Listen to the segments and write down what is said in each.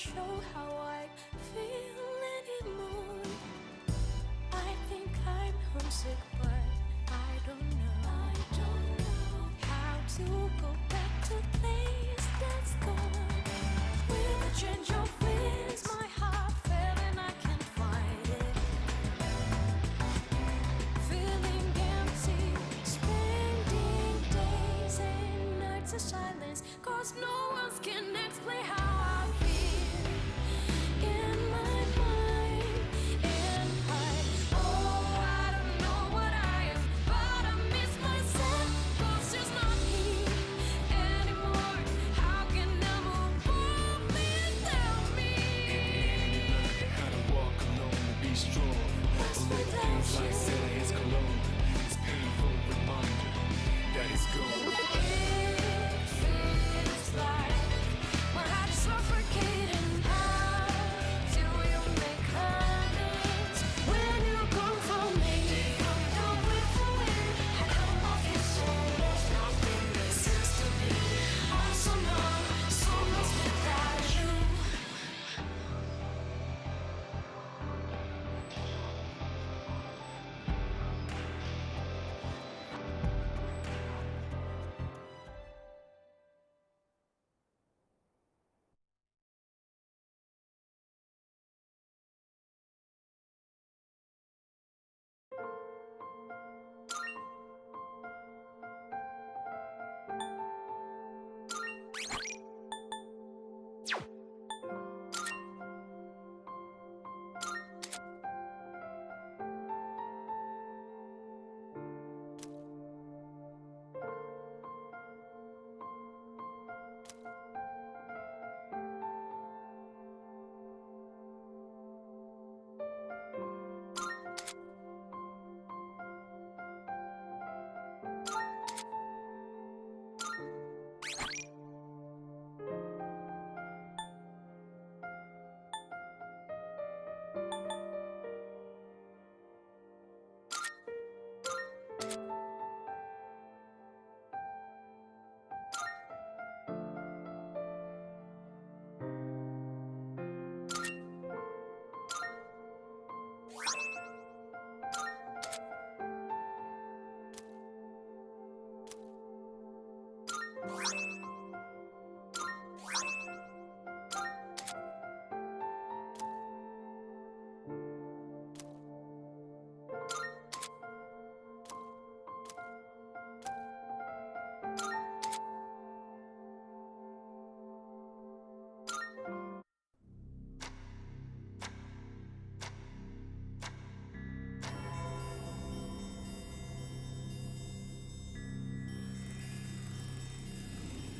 show how I feel anymore. I think I'm homesick, but I don't know how to go back to a place that's gone. With a change of winds, my heart fell and I can't fight it. Feeling empty, spending days and nights in silence, 'cause no one can explain how I feel in my mind. And I don't know what I am, but I miss myself, 'cause she's not here anymore. How can I move on without me? How to walk alone and be strong. A little things like Sarah is cologne. It's painful reminder that it's gone. It feels like my heart's suffocating. How do you make amends when you come from me? Come down with the wind. I don't know if you saw there's nothing that seems to be. I'm so numb, so lost without you.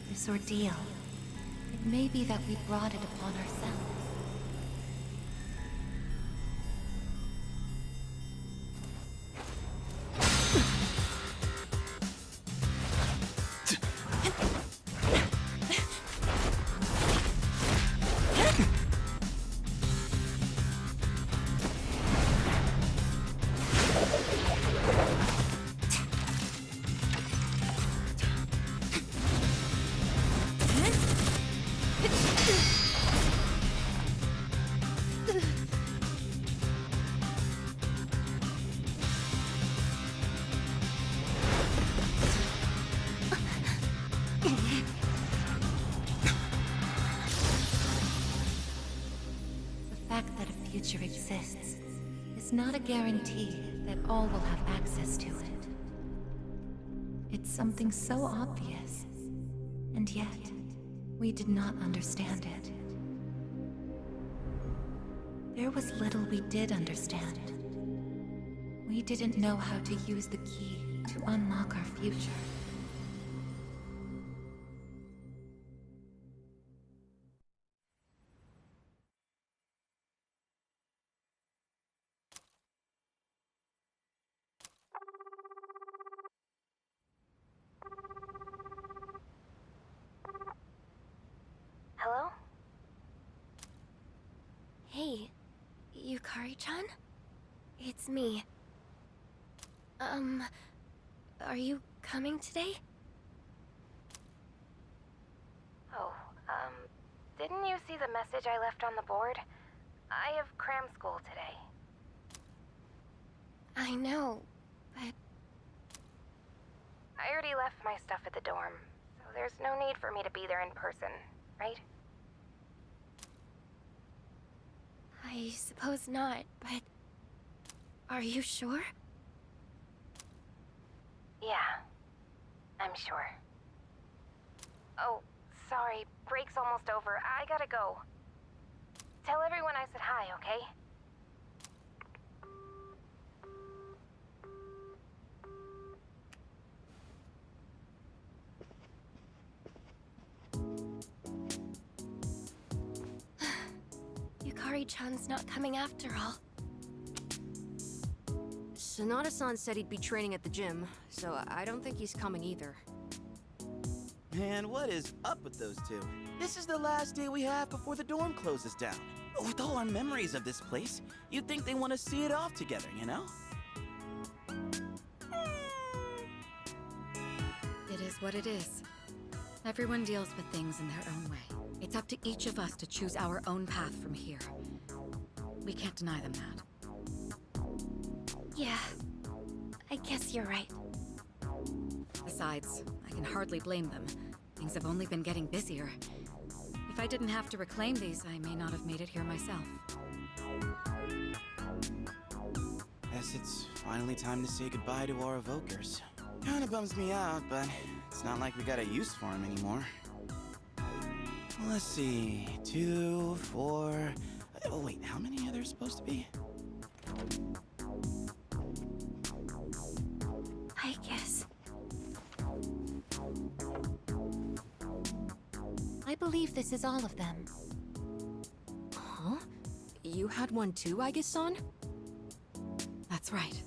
This ordeal, it may be that we brought it upon ourselves. The fact that a future exists is not a guarantee that all will have access to it. It's something so obvious, and yet we did not understand it. There was little we did understand. We didn't know how to use the key to unlock our future. Hello? Hey, Yukari-chan? It's me. Are you coming today? Oh, Didn't you see the message I left on the board? I have cram school today. I know, but... I already left my stuff at the dorm, so there's no need for me to be there in person, right? I suppose not, but... Are you sure? Yeah, I'm sure. Oh, sorry, break's almost over. I gotta go. Tell everyone I said hi, okay? Yukari-chan's not coming after all. Sonata-san said he'd be training at the gym, so I don't think he's coming either. Man, what is up with those two? This is the last day we have before the dorm closes down. With all our memories of this place, you'd think they want to see it off together, you know? It is what it is. Everyone deals with things in their own way. It's up to each of us to choose our own path from here. We can't deny them that. Yeah, I guess you're right. Besides, I can hardly blame them. Things have only been getting busier. If I didn't have to reclaim these, I may not have made it here myself. Guess it's finally time to say goodbye to our evokers. Kinda bums me out, but it's not like we got a use for them anymore. Let's see, 2, 4... Oh wait, how many are there supposed to be? I guess. I believe this is all of them. Huh? You had one too, Aigis-san? That's right.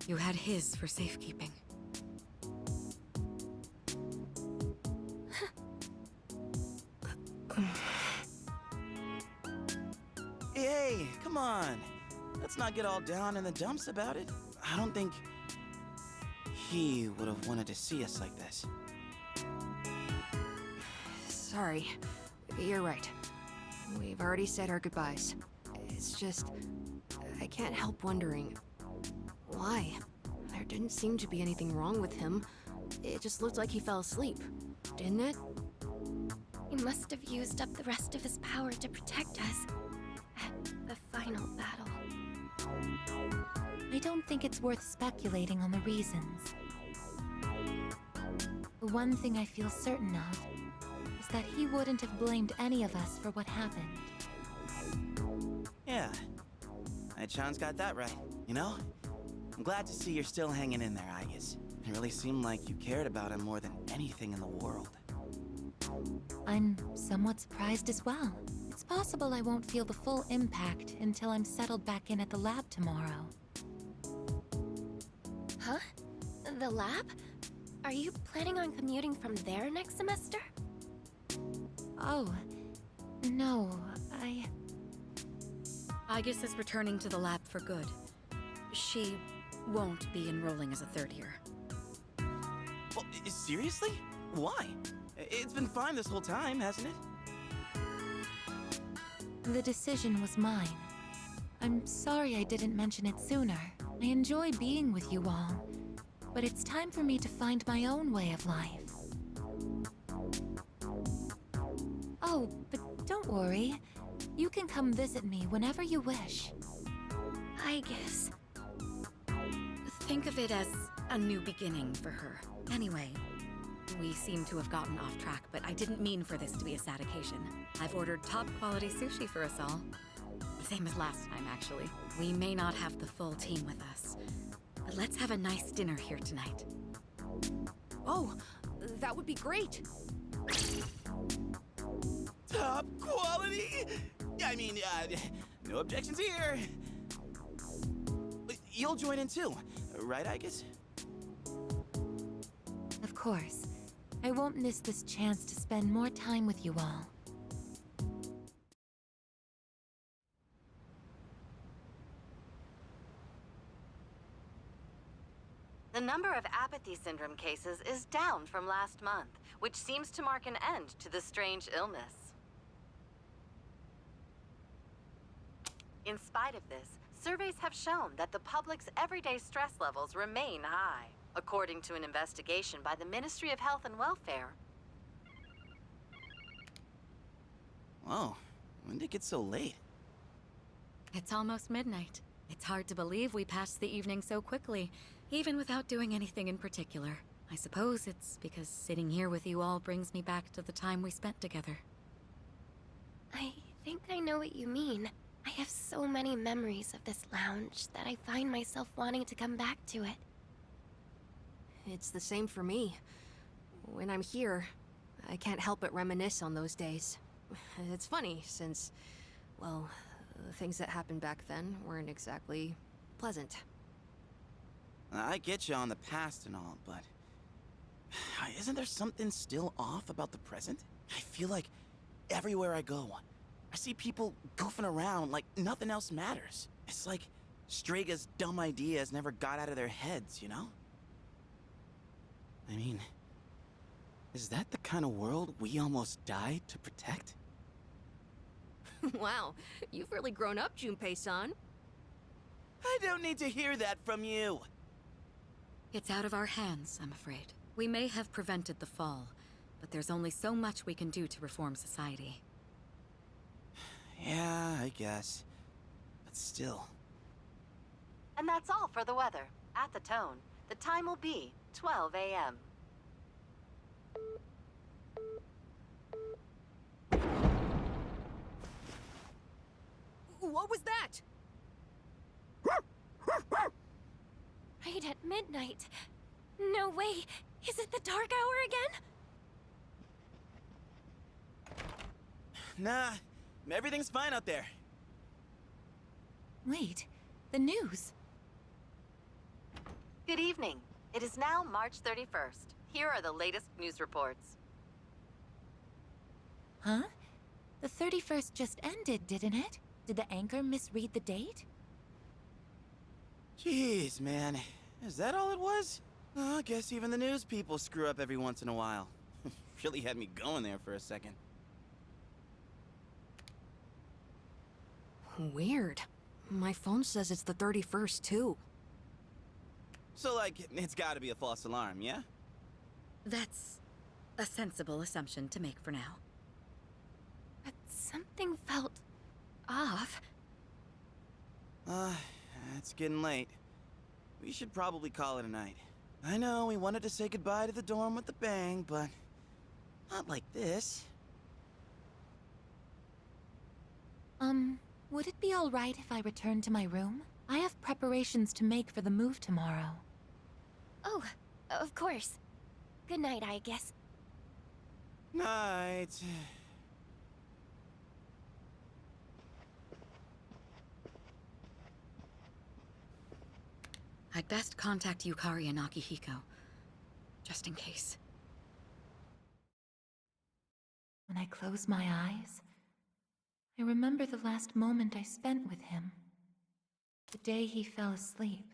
You had his for safekeeping. Hey, come on. Let's not get all down in the dumps about it. I don't think he would have wanted to see us like this. Sorry. You're right. We've already said our goodbyes. It's just... I can't help wondering... why? There didn't seem to be anything wrong with him. It just looked like he fell asleep. Didn't it? He must have used up the rest of his power to protect us. At the final battle. I don't think it's worth speculating on the reasons. The one thing I feel certain of is that he wouldn't have blamed any of us for what happened. Yeah. Chan's got that right, you know? I'm glad to see you're still hanging in there, Aigis. It really seemed like you cared about him more than anything in the world. I'm somewhat surprised as well. It's possible I won't feel the full impact until I'm settled back in at the lab tomorrow. Huh? The lab? Are you planning on commuting from there next semester? Oh, no, Aigis is returning to the lab for good. She won't be enrolling as a third year. Well, seriously? Why? It's been fine this whole time, hasn't it? The decision was mine. I'm sorry I didn't mention it sooner. I enjoy being with you all, but it's time for me to find my own way of life. Oh, but don't worry. You can come visit me whenever you wish. I guess. Think of it as a new beginning for her. Anyway, we seem to have gotten off track, but I didn't mean for this to be a sad occasion. I've ordered top-quality sushi for us all. Same as last time, actually. We may not have the full team with us, but let's have a nice dinner here tonight. Oh, that would be great! Top quality? I mean, no objections here. You'll join in too, right, Aigis? Of course. I won't miss this chance to spend more time with you all. The number of apathy syndrome cases is down from last month, which seems to mark an end to the strange illness. In spite of this, surveys have shown that the public's everyday stress levels remain high, according to an investigation by the Ministry of Health and Welfare. Whoa, when did it get so late? It's almost midnight. It's hard to believe we passed the evening so quickly, even without doing anything in particular. I suppose it's because sitting here with you all brings me back to the time we spent together. I think I know what you mean. I have so many memories of this lounge that I find myself wanting to come back to it. It's the same for me. When I'm here, I can't help but reminisce on those days. It's funny, since, well, the things that happened back then weren't exactly pleasant. I get you on the past and all, but isn't there something still off about the present? I feel like everywhere I go, I see people goofing around like nothing else matters. It's like Straga's dumb ideas never got out of their heads, you know? I mean, is that the kind of world we almost died to protect? Wow, you've really grown up, Junpei-san. I don't need to hear that from you! It's out of our hands, I'm afraid. We may have prevented the fall, but there's only so much we can do to reform society. Yeah, I guess. But still. And that's all for the weather. At the tone, the time will be 12 a.m. What was that? Right at midnight. No way! Is it the dark hour again? Nah, everything's fine out there. Wait, the news. Good evening. It is now March 31st. Here are the latest news reports. Huh? The 31st just ended, didn't it? Did the anchor misread the date? Jeez, man. Is that all it was? Oh, I guess even the news people screw up every once in a while. Really had me going there for a second. Weird. My phone says it's the 31st, too. So, like, it's gotta be a false alarm, yeah? That's a sensible assumption to make for now. But something felt off. It's getting late. We should probably call it a night. I know we wanted to say goodbye to the dorm with a bang, but not like this. Would it be alright if I return to my room? I have preparations to make for the move tomorrow. Oh, of course. Good night, I guess. Night. I'd best contact Yukari and Akihiko, just in case. When I close my eyes, I remember the last moment I spent with him. The day he fell asleep.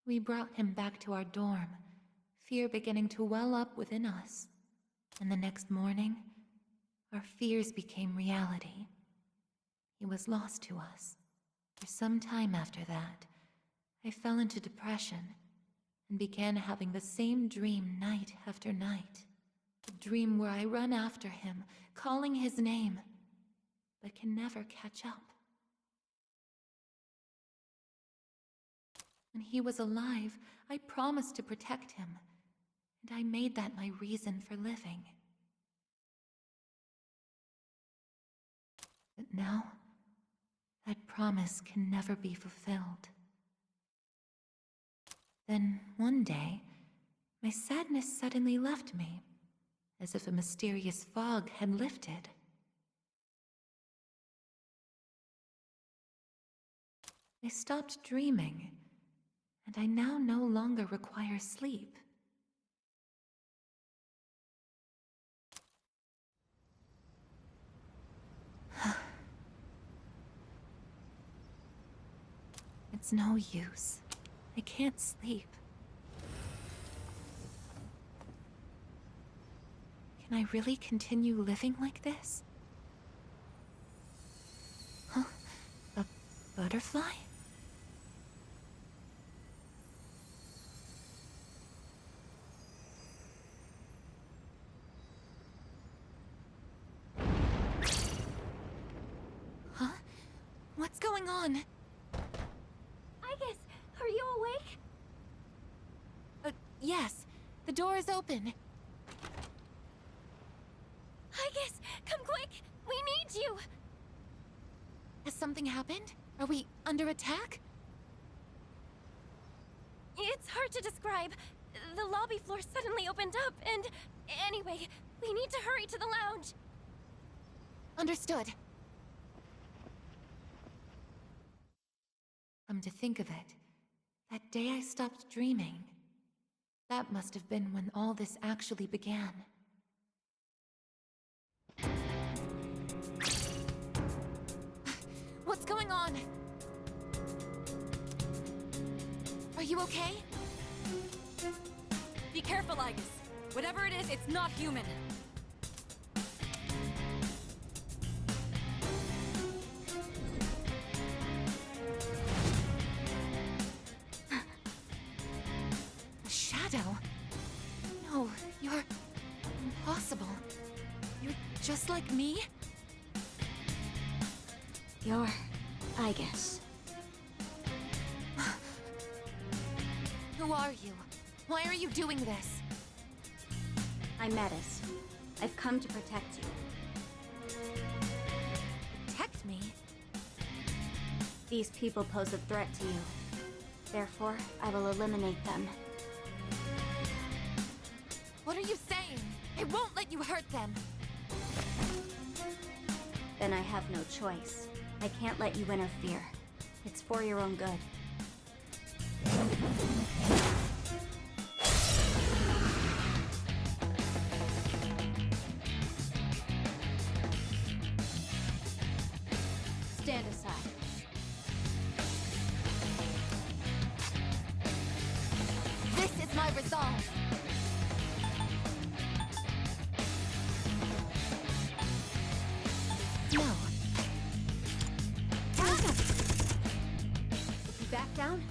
We brought him back to our dorm, fear beginning to well up within us. And the next morning, our fears became reality. He was lost to us. For some time after that, I fell into depression and began having the same dream night after night. A dream where I run after him, calling his name, but can never catch up. When he was alive, I promised to protect him, and I made that my reason for living. But now, that promise can never be fulfilled. Then, one day, my sadness suddenly left me, as if a mysterious fog had lifted. I stopped dreaming, and I now no longer require sleep. It's no use. I can't sleep. Can I really continue living like this? Huh? A Butterfly? Huh? What's going on? Aigis, are you awake? Yes. The door is open. Aigis, come quick! We need you! Has something happened? Are we under attack? It's hard to describe. The lobby floor suddenly opened up, and... Anyway, we need to hurry to the lounge. Understood. Come to think of it, that day I stopped dreaming, that must have been when all this actually began. What's going on? Are you okay? Be careful, Aigis. Whatever it is, it's not human. A shadow? No, you're... impossible. You're just like me? You're Aigis. Who are you? Why are you doing this? I'm Metis. I've come to protect you. Protect me? These people pose a threat to you. Therefore, I will eliminate them. What are you saying? I won't let you hurt them! Then I have no choice. I can't let you interfere. It's for your own good. Stand aside. This is my resolve! No. If you back down,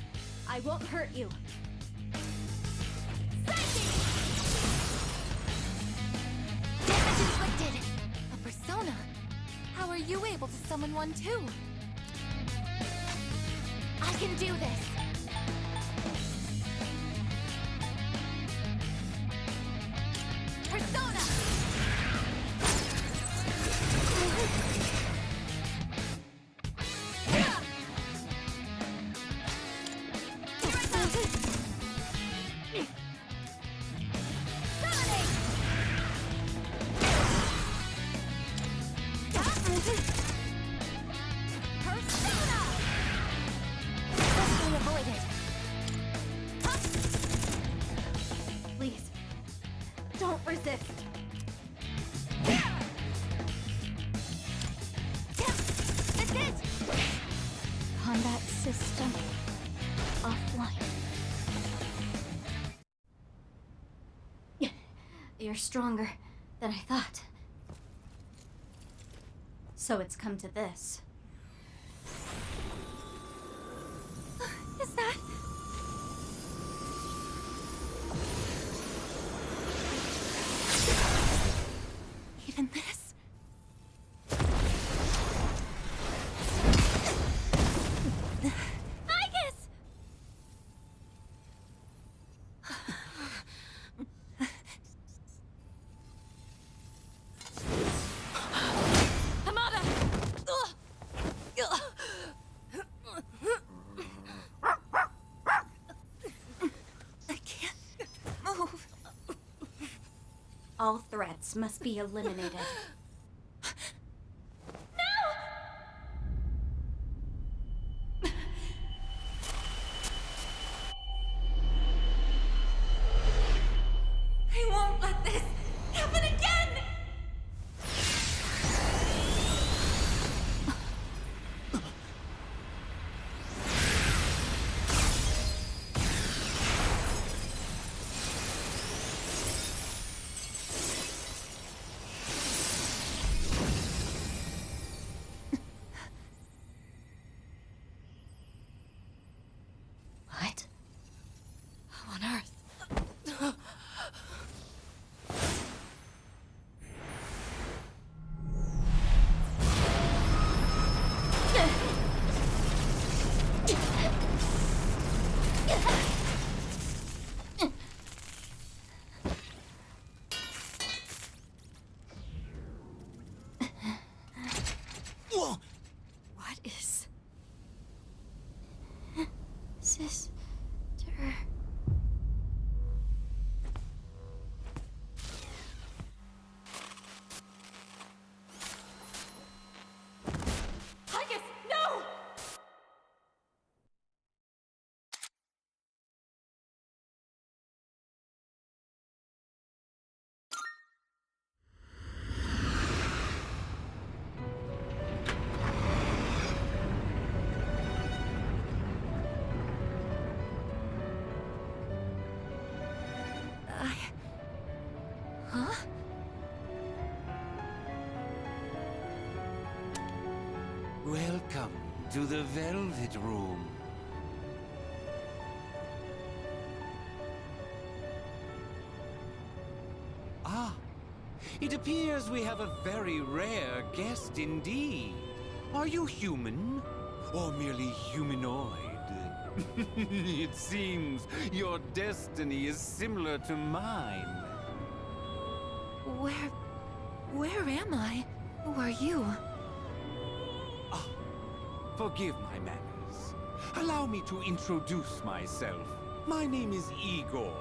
I won't hurt you. Damage inflicted! A persona? How are you able to summon one too? I can do this! Persona! Please, don't resist. That's it! Combat system offline. You're stronger than I thought. So it's come to this. Is that... Even this? Aigis! Hamada! I can't move. All threats must be eliminated. I won't let this happen again! Sister. Aigis, no! Huh? Welcome to the Velvet Room. Ah, it appears we have a very rare guest indeed. Are you human? Or merely humanoid? It seems your destiny is similar to mine. Where am I? Who are you? Ah, forgive my manners. Allow me to introduce myself. My name is Igor,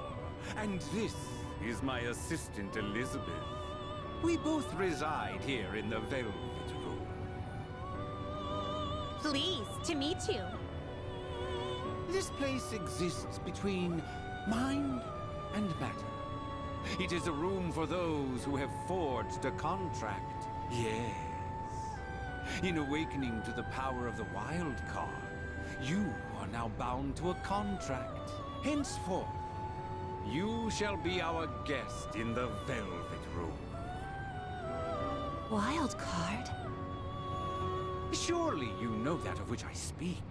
and this is my assistant Elizabeth. We both reside here in the Velvet Room. Pleased to meet you. This place exists between mind and matter. It is a room for those who have forged a contract. Yes. In awakening to the power of the wild card, you are now bound to a contract. Henceforth, you shall be our guest in the Velvet Room. Wild card? Surely you know that of which I speak.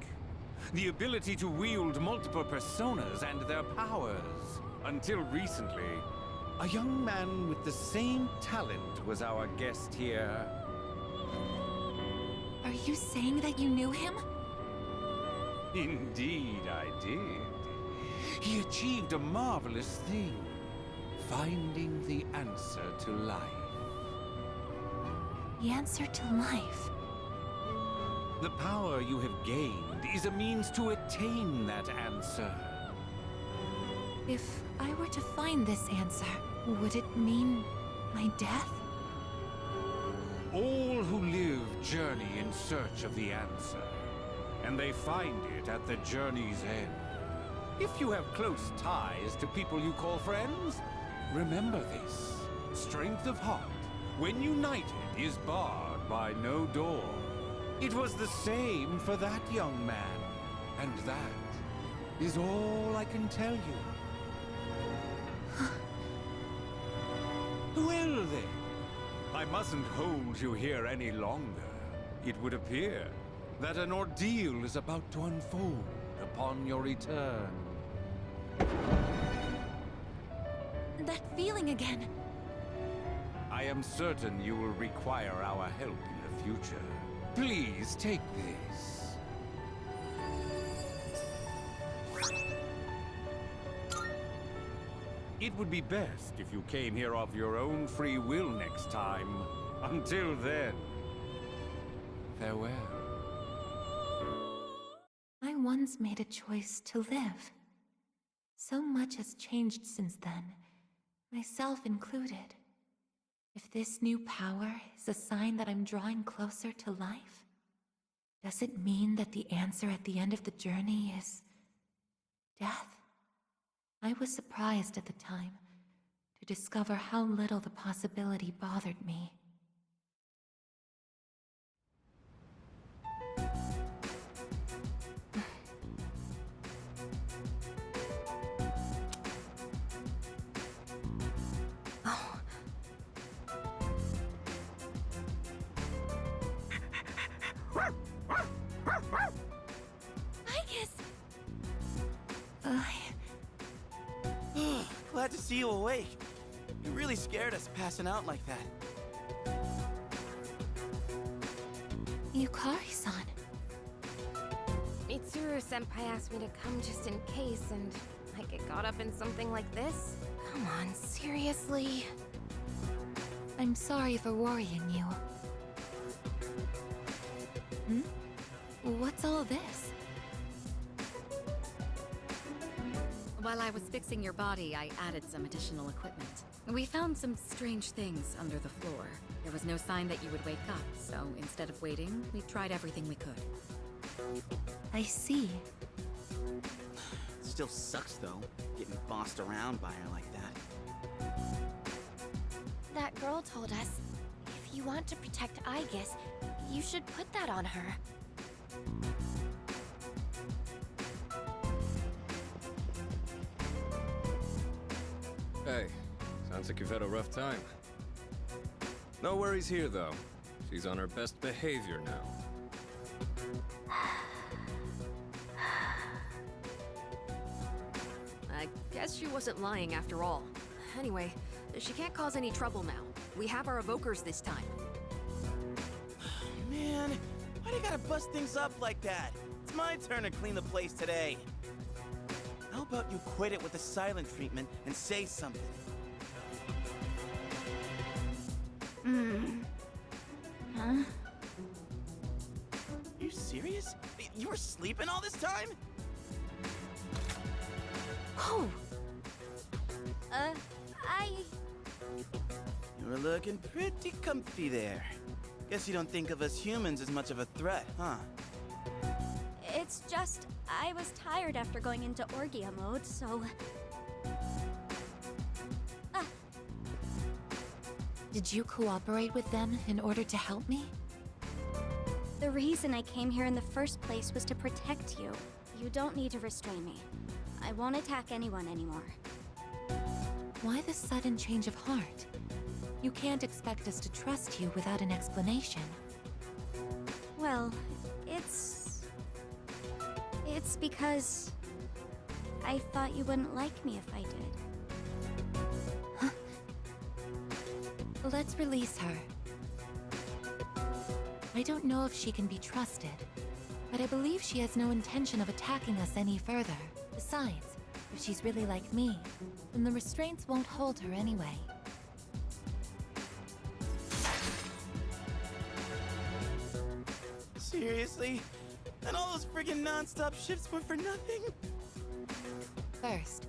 The ability to wield multiple personas and their powers. Until recently, a young man with the same talent was our guest here. Are you saying that you knew him? Indeed, I did. He achieved a marvelous thing, finding the answer to life. The answer to life? The power you have gained is a means to attain that answer. If I were to find this answer, would it mean my death? All who live journey in search of the answer, and they find it at the journey's end. If you have close ties to people you call friends, remember this. Strength of heart, when united, is barred by no door. It was the same for that young man, and that is all I can tell you. Well then, I mustn't hold you here any longer. It would appear that an ordeal is about to unfold upon your return. That feeling again. I am certain you will require our help in the future. Please take this. It would be best if you came here of your own free will next time. Until then, farewell. I once made a choice to live. So much has changed since then, myself included. If this new power is a sign that I'm drawing closer to life, does it mean that the answer at the end of the journey is death? I was surprised at the time to discover how little the possibility bothered me. Aigis! Glad to see you awake. You really scared us passing out like that. Yukari-san. Mitsuru-senpai asked me to come just in case, and I get caught up in something like this? Come on, seriously? I'm sorry for worrying you. What's all this? While I was fixing your body, I added some additional equipment. We found some strange things under the floor. There was no sign that you would wake up, so instead of waiting, we tried everything we could. I see. Still sucks, though, getting bossed around by her like that. That girl told us, if you want to protect Aigis, you should put that on her. Hey, sounds like you've had a rough time. No worries here, though. She's on her best behavior now. I guess she wasn't lying after all. Anyway, she can't cause any trouble now. We have our evokers this time. Man, why do you gotta bust things up like that? It's my turn to clean the place today. How about you quit it with the silent treatment and say something? Huh? You serious? You were sleeping all this time? Oh! You were looking pretty comfy there. Guess you don't think of us humans as much of a threat, huh? It's just, I was tired after going into Orgia mode, so... Did you cooperate with them in order to help me? The reason I came here in the first place was to protect you. You don't need to restrain me. I won't attack anyone anymore. Why the sudden change of heart? You can't expect us to trust you without an explanation. Well, it's because... I thought you wouldn't like me if I did. Let's release her. I don't know if she can be trusted, but I believe she has no intention of attacking us any further. Besides, if she's really like me, then the restraints won't hold her anyway. Seriously? And all those friggin' non-stop shifts were for nothing? First,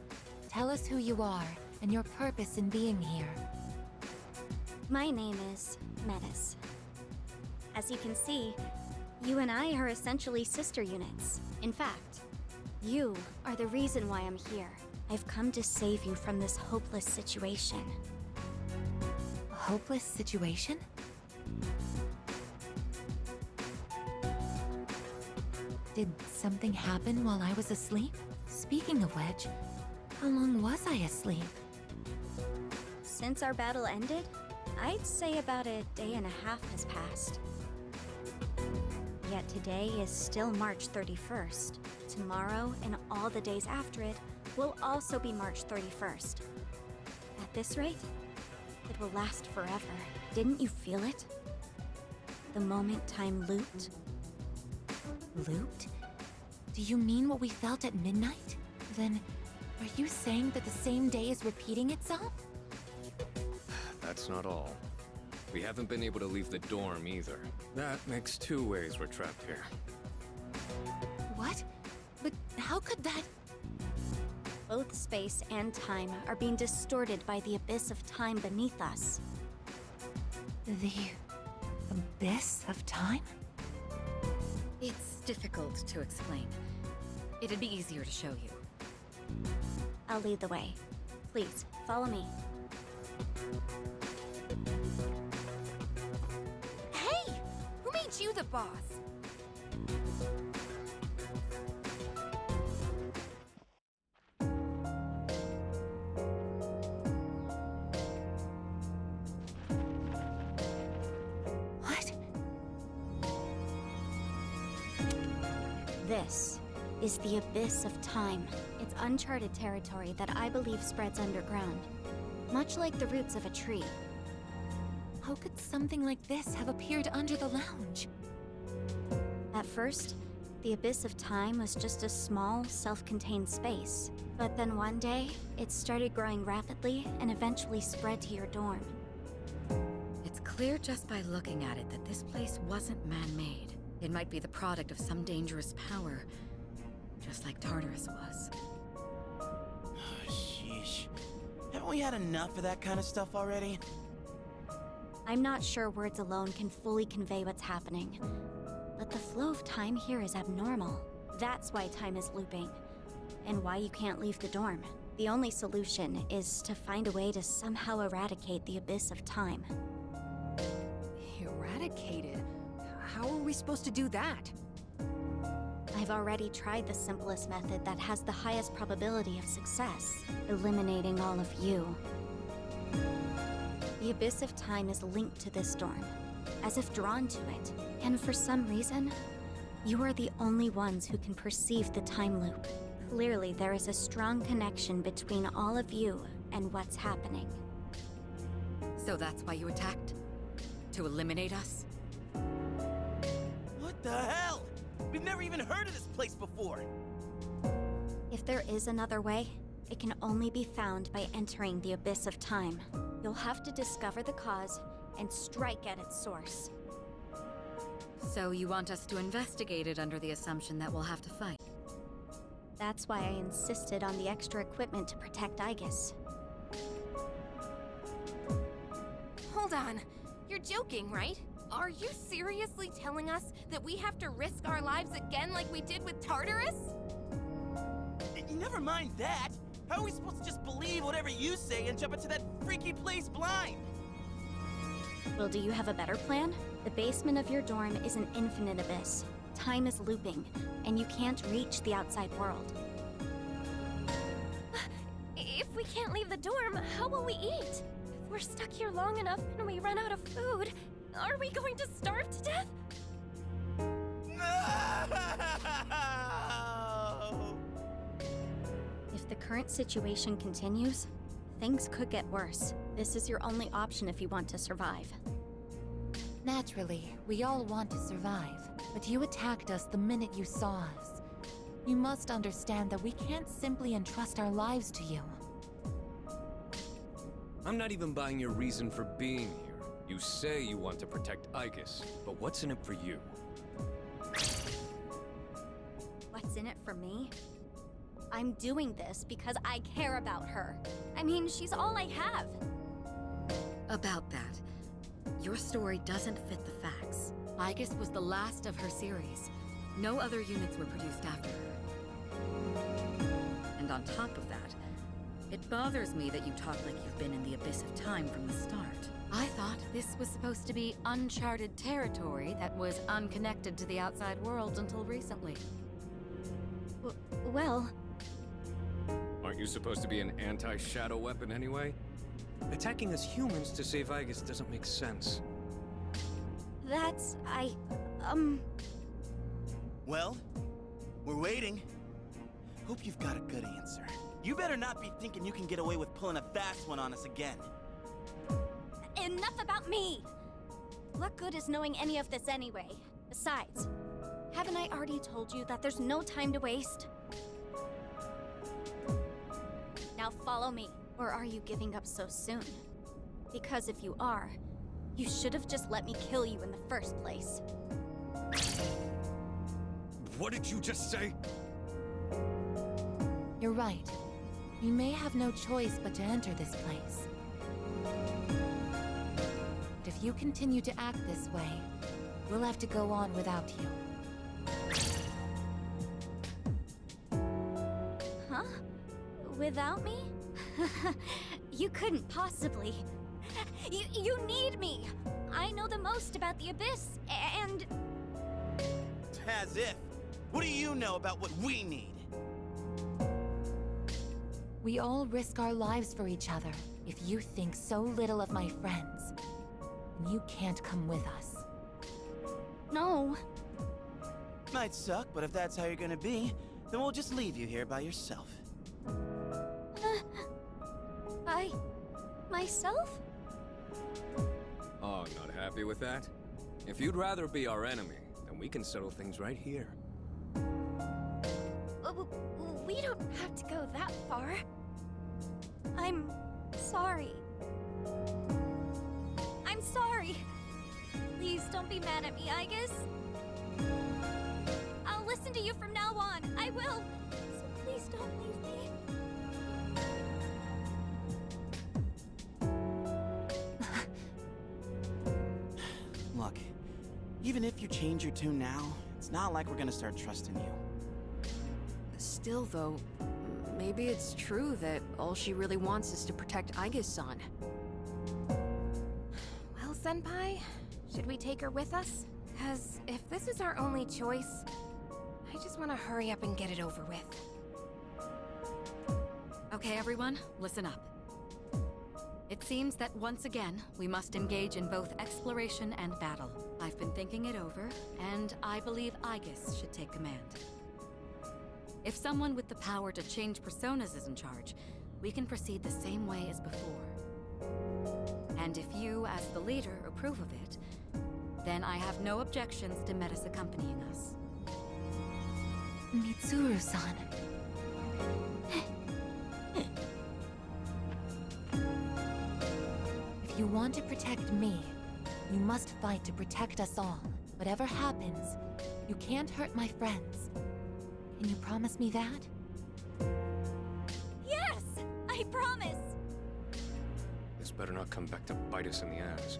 tell us who you are and your purpose in being here. My name is Metis. As you can see, you and I are essentially sister units. In fact, you are the reason why I'm here. I've come to save you from this hopeless situation. A hopeless situation? Did something happen while I was asleep? Speaking of which, how long was I asleep? Since our battle ended, I'd say about a day and a half has passed. Yet today is still March 31st. Tomorrow and all the days after it will also be March 31st. At this rate, it will last forever. Didn't you feel it? The moment time looped? Looped? Do you mean what we felt at midnight? Then, are you saying that the same day is repeating itself? That's not all. We haven't been able to leave the dorm either. That makes 2 ways we're trapped here. What? But how could that... Both space and time are being distorted by the abyss of time beneath us. The... abyss of time? It's difficult to explain. It'd be easier to show you. I'll lead the way. Please, follow me. Hey! Who made you the boss? What? This is the abyss of time. It's uncharted territory that I believe spreads underground, much like the roots of a tree. How could something like this have appeared under the lounge? At first, the abyss of time was just a small, self-contained space. But then one day, it started growing rapidly and eventually spread to your dorm. It's clear just by looking at it that this place wasn't man-made. It might be the product of some dangerous power, just like Tartarus was. Sheesh. Haven't we had enough of that kind of stuff already? I'm not sure words alone can fully convey what's happening. But the flow of time here is abnormal. That's why time is looping. And why you can't leave the dorm. The only solution is to find a way to somehow eradicate the abyss of time. Eradicate it? How are we supposed to do that? I've already tried the simplest method that has the highest probability of success, eliminating all of you. The abyss of time is linked to this storm, as if drawn to it, and for some reason, you are the only ones who can perceive the time loop. Clearly, there is a strong connection between all of you and what's happening. So that's why you attacked? To eliminate us? What the hell? We've never even heard of this place before. If there is another way, it can only be found by entering the abyss of time. You'll have to discover the cause and strike at its source. So you want us to investigate it under the assumption that we'll have to fight? That's why I insisted on the extra equipment to protect Aigis. Hold on. You're joking, right? Are you seriously telling us that we have to risk our lives again like we did with Tartarus? Never mind that. How are we supposed to just believe whatever you say and jump into that freaky place blind? Well, do you have a better plan? The basement of your dorm is an infinite abyss. Time is looping, and you can't reach the outside world. If we can't leave the dorm, how will we eat? If we're stuck here long enough and we run out of food, are we going to starve to death? No! If the current situation continues, things could get worse. This is your only option if you want to survive. Naturally, we all want to survive, but you attacked us the minute you saw us. You must understand that we can't simply entrust our lives to you. I'm not even buying your reason for being here. You say you want to protect Aigis, but what's in it for you? What's in it for me? I'm doing this because I care about her. I mean, she's all I have. About that, your story doesn't fit the facts. Aigis was the last of her series. No other units were produced after her. And on top of that, it bothers me that you talk like you've been in the abyss of time from the start. I thought this was supposed to be uncharted territory that was unconnected to the outside world until recently. Well... Aren't you supposed to be an anti-shadow weapon anyway? Attacking us humans to save Aigis doesn't make sense. That's... Well, we're waiting. Hope you've got a good answer. You better not be thinking you can get away with pulling a fast one on us again. Enough about me! What good is knowing any of this anyway? Besides, haven't I already told you that there's no time to waste? Now follow me. Or are you giving up so soon? Because if you are, you should have just let me kill you in the first place. What did you just say? You're right. You may have no choice but to enter this place. But if you continue to act this way, we'll have to go on without you. Huh? Without me? You couldn't possibly. You need me! I know the most about the Abyss, and... As if. What do you know about what we need? We all risk our lives for each other. If you think so little of my friends, then you can't come with us. No. Might suck, but if that's how you're gonna be, then we'll just leave you here by yourself. Myself? Oh, not happy with that? If you'd rather be our enemy, then we can settle things right here. We don't have to go that far. I'm sorry. I'm sorry. Please don't be mad at me, Aigis. I'll listen to you from now on. I will. So please don't leave me. Even if you change your tune now, it's not like we're gonna start trusting you. Still, though, maybe it's true that all she really wants is to protect Aigis-san. Well, Senpai, should we take her with us? Because if this is our only choice, I just want to hurry up and get it over with. Okay, everyone, listen up. It seems that once again, we must engage in both exploration and battle. I've been thinking it over, and I believe Aigis should take command. If someone with the power to change personas is in charge, we can proceed the same way as before. And if you, as the leader, approve of it, then I have no objections to Metis accompanying us. Mitsuru-san. If you want to protect me, you must fight to protect us all. Whatever happens, you can't hurt my friends. Can you promise me that? Yes! I promise! This better not come back to bite us in the ass.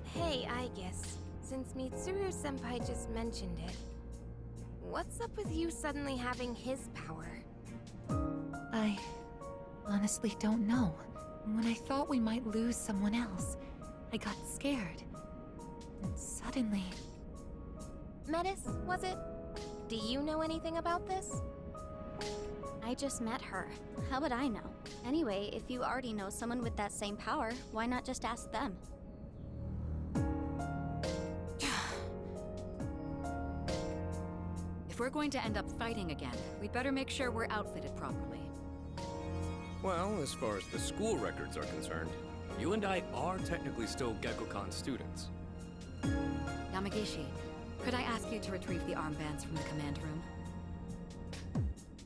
Hey, Aigis, since Mitsuru-senpai just mentioned it, what's up with you suddenly having his power? I honestly don't know. When I thought we might lose someone else, I got scared. And suddenly... Metis, was it? Do you know anything about this? I just met her. How would I know? Anyway, if you already know someone with that same power, why not just ask them? If we're going to end up fighting again, we'd better make sure we're outfitted properly. Well, as far as the school records are concerned, you and I are technically still Gekkokan students. Yamagishi, could I ask you to retrieve the armbands from the command room?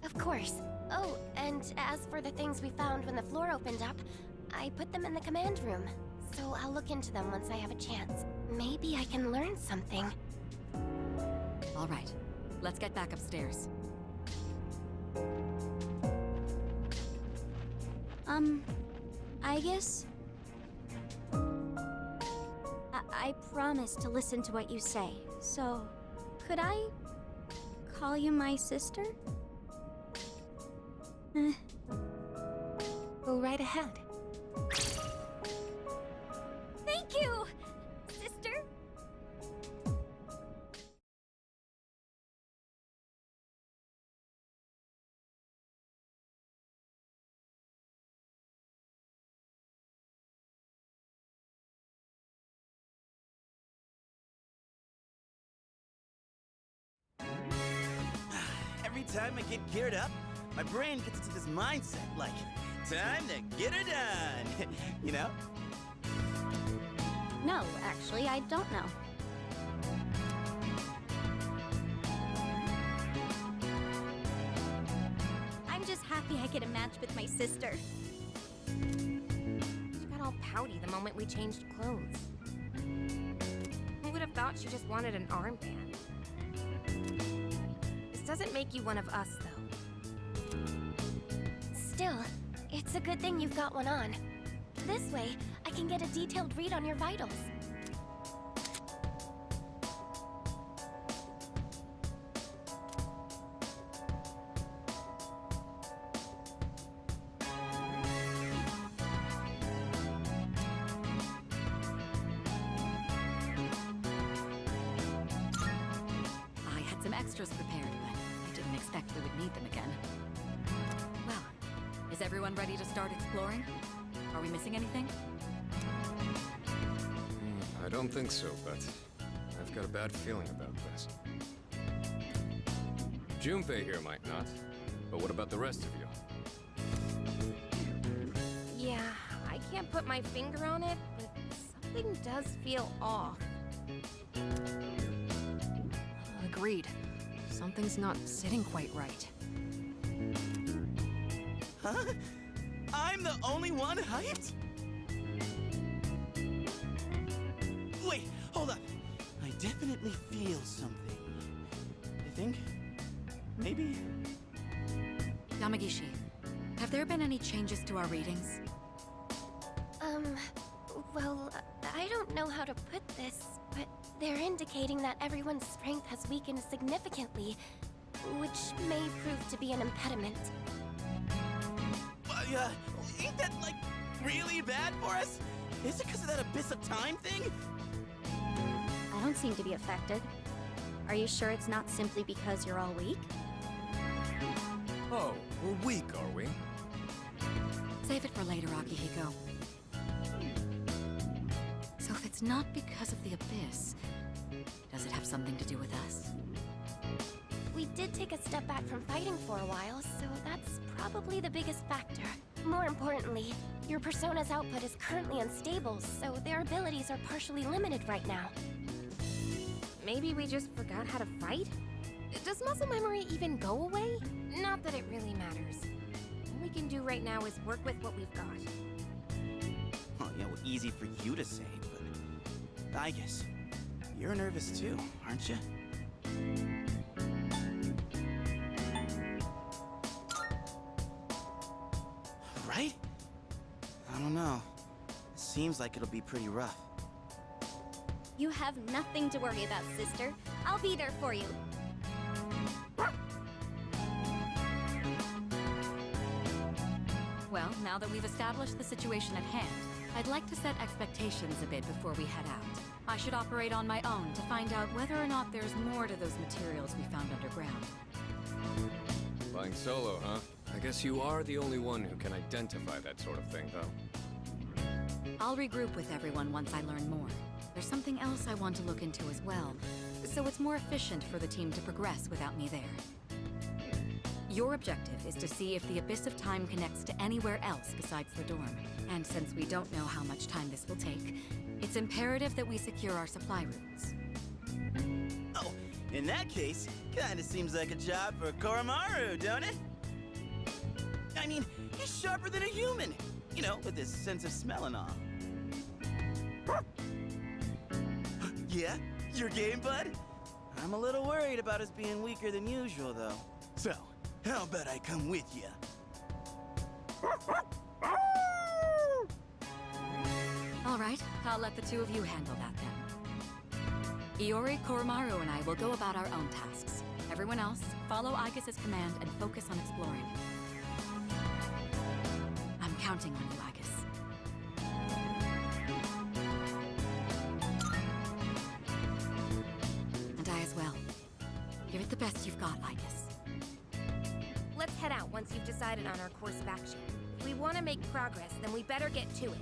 Of course. Oh, and as for the things we found when the floor opened up, I put them in the command room. So I'll look into them once I have a chance. Maybe I can learn something. All right, let's get back upstairs. Aigis? I promise to listen to what you say, so could I call you my sister? Go right ahead. Thank you, sister! Every time I get geared up, my brain gets into this mindset like, time to get her done. You know? No, actually, I don't know. I'm just happy I get a match with my sister. She got all pouty the moment we changed clothes. Who would have thought she just wanted an armband? This doesn't make you one of us, though. Still, it's a good thing you've got one on. This way, I can get a detailed read on your vitals. I had some extras prepared, but I didn't expect we would need them again. Well, is everyone ready to start exploring? Are we missing anything? I don't think so, but I've got a bad feeling about this. Junpei here might not, but what about the rest of you? Yeah, I can't put my finger on it, but something does feel off. Agreed. Something's not sitting quite right. Huh? I'm the only one hyped? Wait, hold up. I definitely feel something. I think... maybe... Yamagishi, have there been any changes to our readings? Well, I don't know how to put this, but they're indicating that everyone's strength has weakened significantly, which may prove to be an impediment. Ain't that, like, really bad for us? Is it because of that Abyss of Time thing? I don't seem to be affected. Are you sure it's not simply because you're all weak? Oh, we're weak, are we? Save it for later, Akihiko. So if it's not because of the Abyss, does it have something to do with us? We did take a step back from fighting for a while, so that's probably the biggest factor. More importantly, your Persona's output is currently unstable, so their abilities are partially limited right now. Maybe we just forgot how to fight? Does muscle memory even go away? Not that it really matters. All we can do right now is work with what we've got. Oh, yeah, well, easy for you to say, but... Aigis, you're nervous too, aren't you? Right? I don't know. It seems like it'll be pretty rough. You have nothing to worry about, sister. I'll be there for you. Well, now that we've established the situation at hand, I'd like to set expectations a bit before we head out. I should operate on my own to find out whether or not there's more to those materials we found underground. Flying solo, huh? I guess you are the only one who can identify that sort of thing, though. I'll regroup with everyone once I learn more. There's something else I want to look into as well, so it's more efficient for the team to progress without me there. Your objective is to see if the Abyss of Time connects to anywhere else besides the dorm. And since we don't know how much time this will take, it's imperative that we secure our supply routes. Oh, in that case, kinda seems like a job for Koromaru, don't it? I mean, he's sharper than a human, you know, with his sense of smell and all. Yeah? Your game, bud? I'm a little worried about us being weaker than usual, though. So, how about I come with you? All right, I'll let the two of you handle that then. Iori, Koromaru, and I will go about our own tasks. Everyone else, follow Aigis' command and focus on exploring. I'm counting on you, Aigis. And I as well. Give it the best you've got, Aigis. Let's head out once you've decided on our course of action. If we want to make progress, then we better get to it.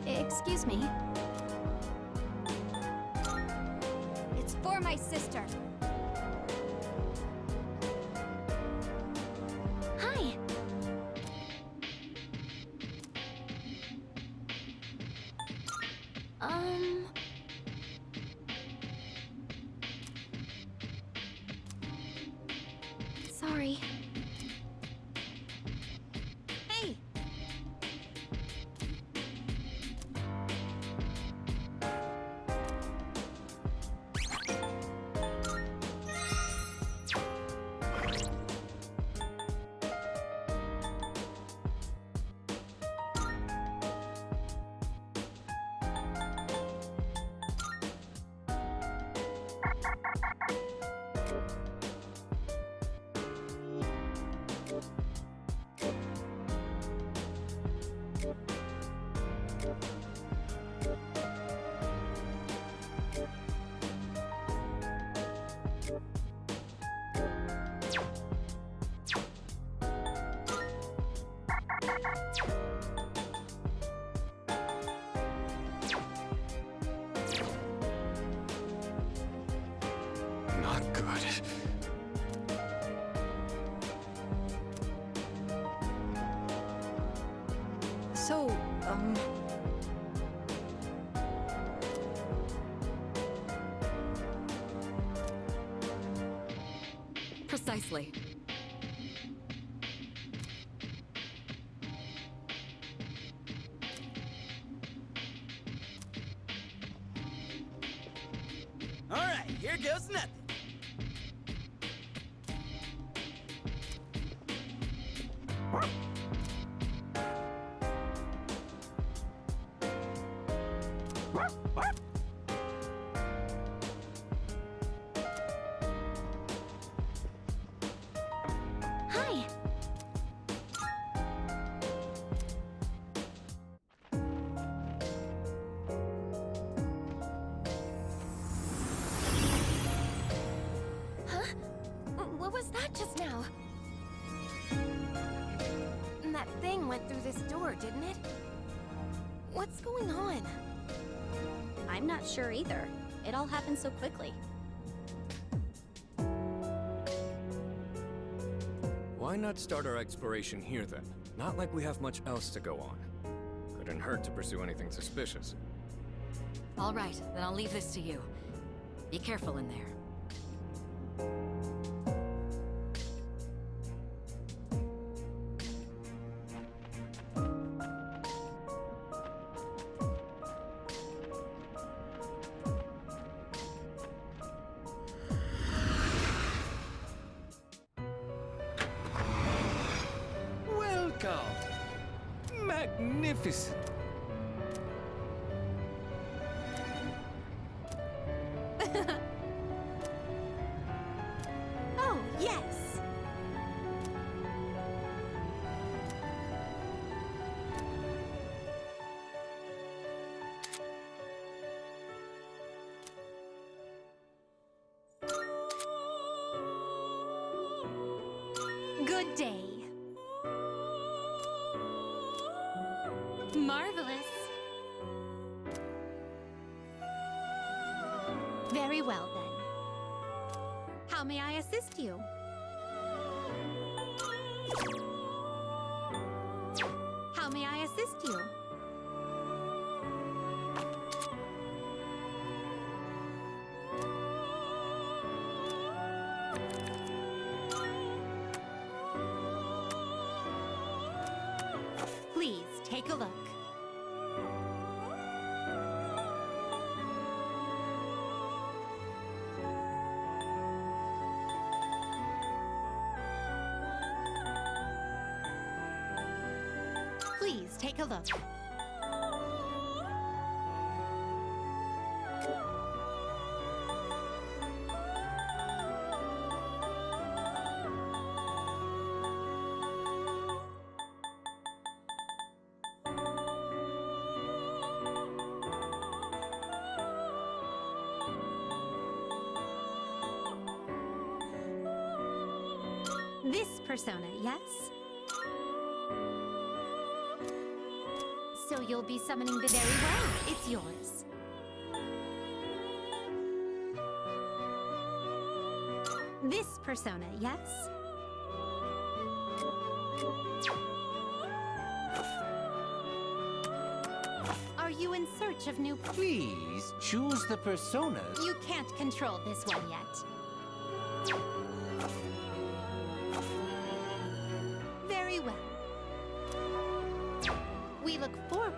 Excuse me. It's for my sister. Hi. Sorry. Hey! Not good. So, Precisely. All right, here goes nothing. Hi. Huh? What was that just now? That thing went through this door, didn't it? What's going on? I'm not sure either. It all happened so quickly. Why not start our exploration here then? Not like we have much else to go on. Couldn't hurt to pursue anything suspicious. All right, then I'll leave this to you. Be careful in there. Welcome! Magnificent! Oh, yes! Good day. Marvelous. Very well, then. How may I assist you? How may I assist you? Please take a look. Please take a look. This persona, yes? So you'll be summoning the very well. It's yours. This persona, yes? Are you in search of new... Please choose the personas. You can't control this one yet. Very well. We look forward.